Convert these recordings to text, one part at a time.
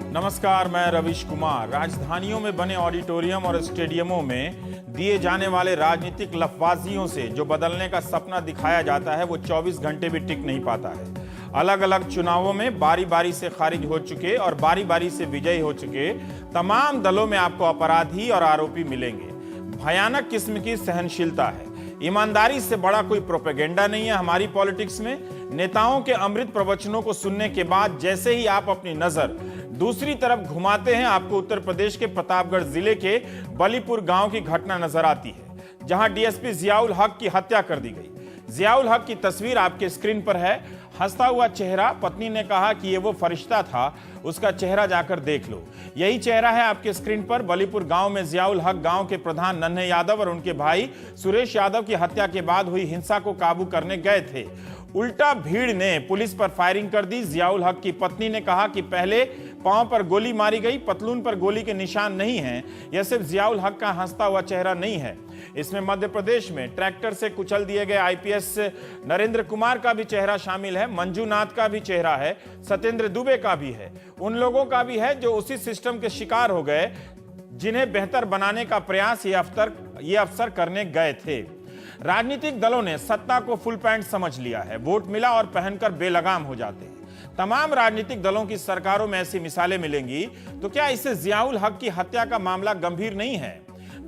नमस्कार, मैं रविश कुमार। राजधानियों में बने ऑडिटोरियम और स्टेडियमों में दिए जाने वाले राजनीतिक लफबाजियों से जो बदलने का सपना दिखाया जाता है वो 24 घंटे भी टिक नहीं पाता है। अलग अलग चुनावों में बारी बारी से खारिज हो चुके और बारी बारी से विजयी हो चुके तमाम दलों में आपको अपराधी और आरोपी मिलेंगे। भयानक किस्म की सहनशीलता है। ईमानदारी से बड़ा कोई प्रोपेगेंडा नहीं है हमारी पॉलिटिक्स में। नेताओं के अमृत प्रवचनों को सुनने के बाद जैसे ही आप अपनी नजर दूसरी तरफ घुमाते हैं, आपको उत्तर प्रदेश के प्रतापगढ़ जिले के बलीपुर गांव की घटना नजर आती है, जहां डीएसपी जियाउल हक की हत्या कर दी गई। जियाउल हक की तस्वीर आपके स्क्रीन पर है। हंसता हुआ चेहरा। पत्नी ने कहा कि ये वो फरिश्ता था, उसका चेहरा जाकर देख लो। यही चेहरा है आपके स्क्रीन पर। बलीपुर गांव में जियाउल हक गांव के प्रधान नन्हे यादव और उनके भाई सुरेश यादव की हत्या के बाद हुई हिंसा को काबू करने गए थे। उल्टा भीड़ ने पुलिस पर फायरिंग कर दी। जियाउल हक की पत्नी ने कहा कि पहले पांव पर गोली मारी गई, पतलून पर गोली के निशान नहीं हैं। यह सिर्फ जियाउल हक का हंसता हुआ चेहरा नहीं है, इसमें मध्य प्रदेश में ट्रैक्टर से कुचल दिए गए आईपीएस नरेंद्र कुमार का भी चेहरा शामिल है, मंजूनाथ का भी चेहरा है, सत्येंद्र दुबे का भी है, उन लोगों का भी है जो उसी सिस्टम के शिकार हो गए जिन्हें बेहतर बनाने का प्रयास ये अफसर करने गए थे। राजनीतिक दलों ने सत्ता को फुल पैंट समझ लिया है। वोट मिला और पहनकर बेलगाम हो जाते हैं। तमाम राजनीतिक दलों की सरकारों में ऐसी मिसालें मिलेंगी। तो क्या इससे जियाउल हक की हत्या का मामला गंभीर नहीं है?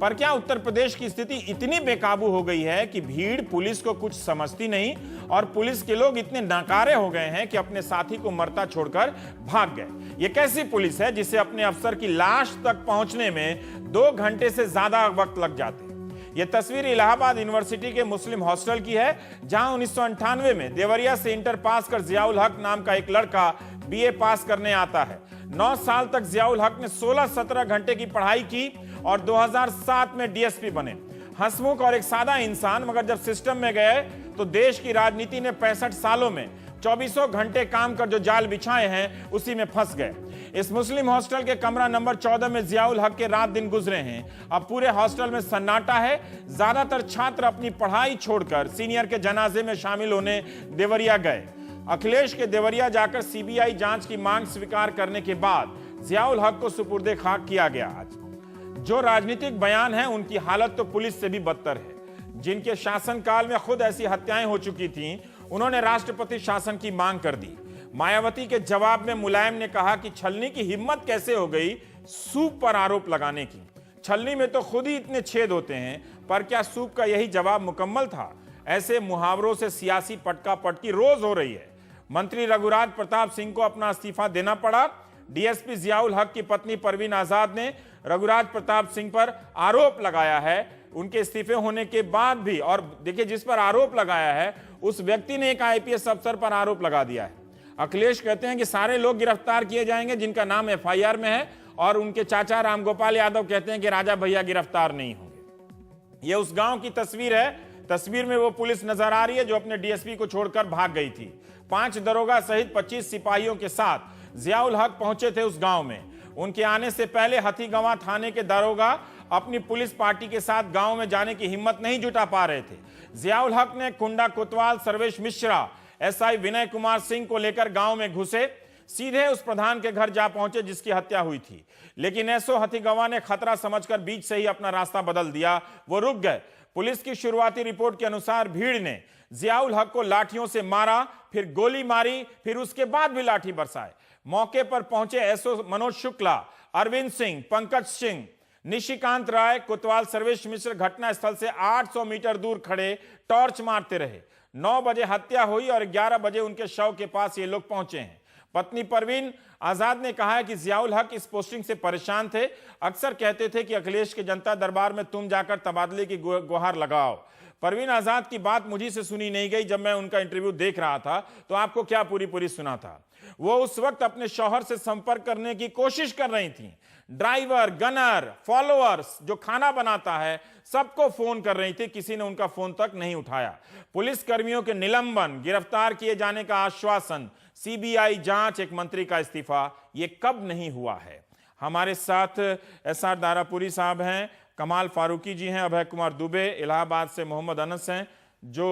पर क्या उत्तर प्रदेश की स्थिति इतनी बेकाबू हो गई है कि भीड़ पुलिस को कुछ समझती नहीं और पुलिस के लोग इतने नाकारे हो गए हैं कि अपने साथी को मरता छोड़कर भाग गए? ये कैसी पुलिस है जिसे अपने अफसर की लाश तक पहुंचने में 2 घंटे से ज्यादा वक्त लग जाते? यह तस्वीर इलाहाबाद यूनिवर्सिटी के मुस्लिम हॉस्टल की है, जहां 1998 में देवरिया से इंटर पास कर जियाउल हक नाम का एक लड़का बीए पास करने आता है। 9 साल तक जियाउल हक ने 16-17 घंटे की पढ़ाई की और 2007 में डीएसपी बने। हंसमुख और एक सादा इंसान, मगर जब सिस्टम में गए तो देश की राजनीति ने 65 सालों में 24 घंटे काम कर जो जाल बिछाए हैं उसी में फंस गए। इस मुस्लिम हॉस्टल के कमरा नंबर 14 में जियाउल हक के रात दिन गुजरे हैं। अब पूरे हॉस्टल में सन्नाटा है। ज्यादातर छात्र अपनी पढ़ाई छोड़कर सीनियर के जनाजे में शामिल होने देवरिया गए। अखिलेश के देवरिया जाकर सीबीआई जांच की मांग स्वीकार करने के बाद जियाउल हक को सुपुर्दे खाक किया गया। आज जो राजनीतिक बयान है उनकी हालत तो पुलिस से भी बदतर है। जिनके शासनकाल में खुद ऐसी हत्याएं हो चुकी थीं, उन्होंने राष्ट्रपति शासन की मांग कर दी। मायावती के जवाब में मुलायम ने कहा कि छलनी की हिम्मत कैसे हो गई सूप पर आरोप लगाने की। छलनी में तो खुद ही इतने छेद होते हैं, पर क्या सूप का यही जवाब मुकम्मल था? ऐसे मुहावरों से सियासी पटका पटकी रोज हो रही है। मंत्री रघुराज प्रताप सिंह को अपना इस्तीफा देना पड़ा। डीएसपी जियाउल हक की पत्नी परवीन आजाद ने रघुराज प्रताप सिंह पर आरोप लगाया है उनके इस्तीफे होने के बाद भी। और देखिए, जिस पर आरोप लगाया है उस व्यक्ति ने एक आईपीएस अफसर पर आरोप लगा दिया है। अखिलेश कहते हैं कि सारे लोग गिरफ्तार किए जाएंगे जिनका नाम एफआईआर में है, और उनके चाचा रामगोपाल यादव कहते हैं कि राजा भैया गिरफ्तार नहीं होंगे। यह उस गांव की तस्वीर है। तस्वीर में वो पुलिस नजर आ रही है जो अपने डीएसपी को छोड़कर भाग गई थी। 5 दरोगा सहित 25 सिपाहियों के साथ जियाउल हक पहुंचे थे उस गांव में। उनके आने से पहले हथीगवां थाने के दरोगा अपनी पुलिस पार्टी के साथ गांव में जाने की हिम्मत नहीं जुटा पा रहे थे। जियाउल हक ने कुंडा कोतवाल सर्वेश मिश्रा, एसआई विनय कुमार सिंह को लेकर गांव में घुसे। सीधे उस प्रधान के घर जा पहुंचे जिसकी हत्या हुई थी। लेकिन एसओ हथीगवां ने खतरा समझकर बीच से ही अपना रास्ता बदल दिया। वो रुक गए। पुलिस की शुरुआती रिपोर्ट के अनुसार भीड़ ने जियाउल हक को लाठियों से मारा, फिर गोली मारी, फिर उसके बाद भी लाठी बरसाए। मौके पर पहुंचे एसओ मनोज शुक्ला, अरविंद सिंह, पंकज सिंह, निशिकांत राय, कोतवाल सर्वेश मिश्र घटनास्थल से 800 मीटर दूर खड़े टॉर्च मारते रहे। 9 बजे हत्या हुई और 11 बजे उनके शव के पास ये लोग पहुंचे हैं। पत्नी परवीन आजाद ने कहा है कि जियाउल हक इस पोस्टिंग से परेशान थे। अक्सर कहते थे कि अखिलेश के जनता दरबार में तुम जाकर तबादले की गुहार लगाओ। परवीन आजाद की बात मुझी से सुनी नहीं गई। जब मैं उनका इंटरव्यू देख रहा था तो आपको क्या पूरी सुना था। वो उस वक्त अपने शौहर से संपर्क करने की कोशिश कर रही थी। ड्राइवर, गनर, फॉलोअर्स, जो खाना बनाता है, सबको फोन कर रही थी। किसी ने उनका फोन तक नहीं उठाया। पुलिस कर्मियों के निलंबन, गिरफ्तार किए जाने का आश्वासन, सीबीआई जांच, एक मंत्री का इस्तीफा, ये कब नहीं हुआ है? हमारे साथ एसआर दारापुरी साहब हैं, कमाल फारूकी जी हैं, अभय कुमार दुबे, इलाहाबाद से मोहम्मद अनस हैं, जो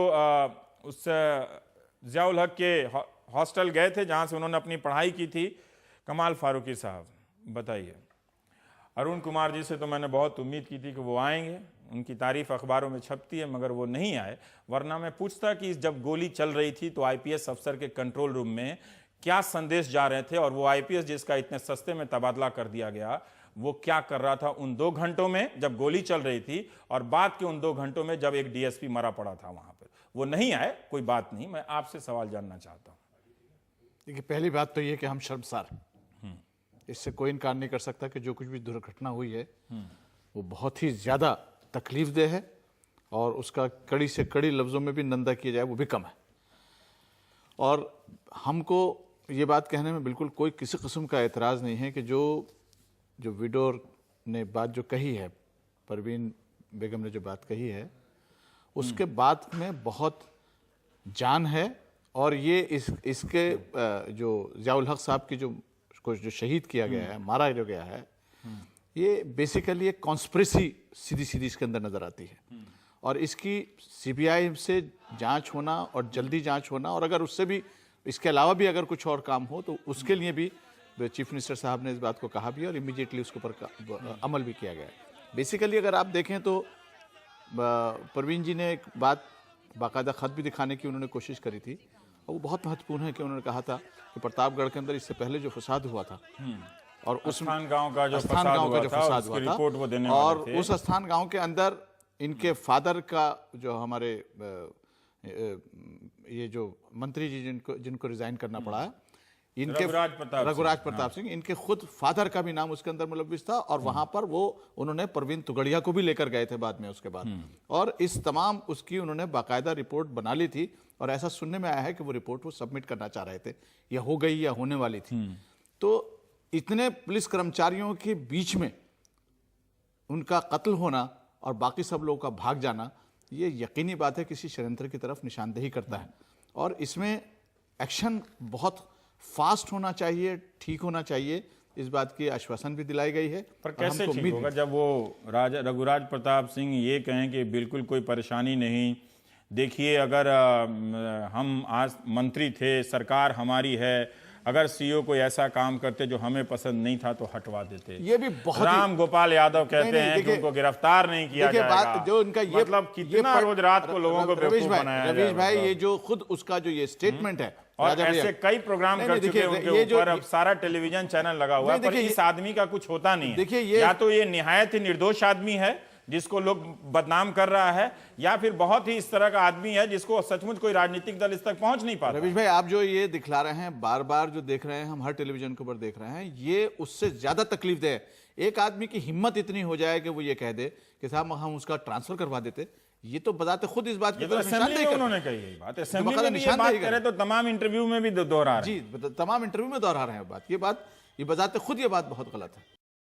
उस जियाउल हक के हॉस्टल गए थे जहां से उन्होंने अपनी पढ़ाई की थी। कमाल फारूकी साहब। बताइए। अरुण कुमार जी से तो मैंने बहुत उम्मीद की थी कि वो आएंगे, उनकी तारीफ अखबारों में छपती है, मगर वो नहीं आए। वरना मैं पूछता कि जब गोली चल रही थी तो आईपीएस अफसर के कंट्रोल रूम में क्या संदेश जा रहे थे, और वो आईपीएस जिसका इतने सस्ते में तबादला कर दिया गया वो क्या कर रहा था उन 2 घंटों में जब गोली चल रही थी, और बाद के उन 2 घंटों में जब एक डीएसपी मरा पड़ा था वहां पर। वो नहीं आए, कोई बात नहीं, मैं आपसे सवाल जानना चाहता हूं। देखिए, पहली बात तो ये कि हम शर्मसार हैं। इससे कोई इनकार नहीं कर सकता कि जो कुछ भी दुर्घटना हुई है वो बहुत ही ज़्यादा तकलीफदेह है, और उसका कड़ी से कड़ी लफ्ज़ों में भी निंदा किया जाए वो भी कम है। और हमको ये बात कहने में बिल्कुल कोई किसी किस्म का एतराज़ नहीं है कि जो विडोर ने बात जो कही है, परवीन बेगम ने जो बात कही है, उसके बाद में बहुत जान है। और ये इसके जो ज़ियाउल हक साहब की जो शहीद किया गया है, मारा जो गया है, ये बेसिकली एक कॉन्स्पिरेसी सीधी सीधी इसके अंदर नज़र आती है। और इसकी सीबीआई से जांच होना और जल्दी जांच होना, और अगर उससे भी इसके अलावा भी अगर कुछ और काम हो तो उसके लिए भी चीफ मिनिस्टर साहब ने इस बात को कहा भी और इमीडिएटली उसके ऊपर अमल भी किया गया है। बेसिकली अगर आप देखें तो परवीन जी ने एक बात बाकायदा ख़त भी दिखाने की उन्होंने कोशिश करी थी, और वो बहुत महत्वपूर्ण है कि उन्होंने कहा था कि प्रतापगढ़ के अंदर इससे पहले जो फसाद हुआ था, और उस अस्थान गांव का जो फसाद हुआ था, और उस अस्थान गांव के अंदर इनके फादर का जो हमारे ये जो मंत्री जी जिनको रिजाइन करना पड़ा है, इनके रघुराज प्रताप सिंह, इनके खुद फादर का भी नाम उसके अंदर मुलव्विस था। और वहां पर वो उन्होंने परवीन तुगड़िया को भी लेकर गए थे बाद में उसके बाद, और इस तमाम उसकी उन्होंने बाकायदा रिपोर्ट बना ली थी। और ऐसा सुनने में आया है कि वो रिपोर्ट वो सबमिट करना चाह रहे थे, या हो गई या होने वाली थी। तो इतने पुलिस कर्मचारियों के बीच में उनका कत्ल होना और बाकी सब लोगों का भाग जाना, ये यकीनी बात है किसी षड्यंत्र की तरफ निशानदेही करता है। और इसमें एक्शन बहुत फास्ट होना चाहिए, ठीक होना चाहिए, इस बात की आश्वासन भी दिलाई गई है। पर कैसे ठीक होगा जब वो रघुराज प्रताप सिंह ये कहें कि बिल्कुल कोई परेशानी नहीं, देखिए अगर हम आज मंत्री थे, सरकार हमारी है, अगर सीईओ कोई ऐसा काम करते जो हमें पसंद नहीं था तो हटवा देते। ये भी बहुत राम गोपाल यादव कहते हैं कि उनको गिरफ्तार नहीं किया जाएगा। जो उनका ये मतलब कितना रोज रात को लोगों को बेवकूफ बनाया जाए। रवीश भाई, ये जो खुद उसका जो ये स्टेटमेंट है, और ऐसे कई प्रोग्राम कर चुके हैं उनके ऊपर, अब सारा टेलीविजन चैनल लगा हुआ है, पर इस आदमी का कुछ होता नहीं है। देखिए, या तो ये निहायत ही निर्दोष आदमी है जिसको लोग बदनाम कर रहा है, या फिर बहुत ही इस तरह का आदमी है जिसको सचमुच कोई राजनीतिक दल इस तक पहुंच नहीं पाता। रवीश भाई, आप जो ये दिखला रहे हैं, बार बार जो देख रहे हैं, हम हर टेलीविजन के ऊपर देख रहे हैं, ये उससे ज्यादा तकलीफदेह है। एक आदमी की हिम्मत इतनी हो जाए कि वो ये कह दे कि साहब हम उसका ट्रांसफर करवा देते, ये तो बताते खुद इस बात की असेंबली में उन्होंने कही यही बात, असेंबली में भी ये बात करे तो तमाम इंटरव्यू में भी दोहरा रहे हैं। जी, तमाम इंटरव्यू में दोहरा रहे हैं बात, ये बताते खुद ये बात बहुत गलत है।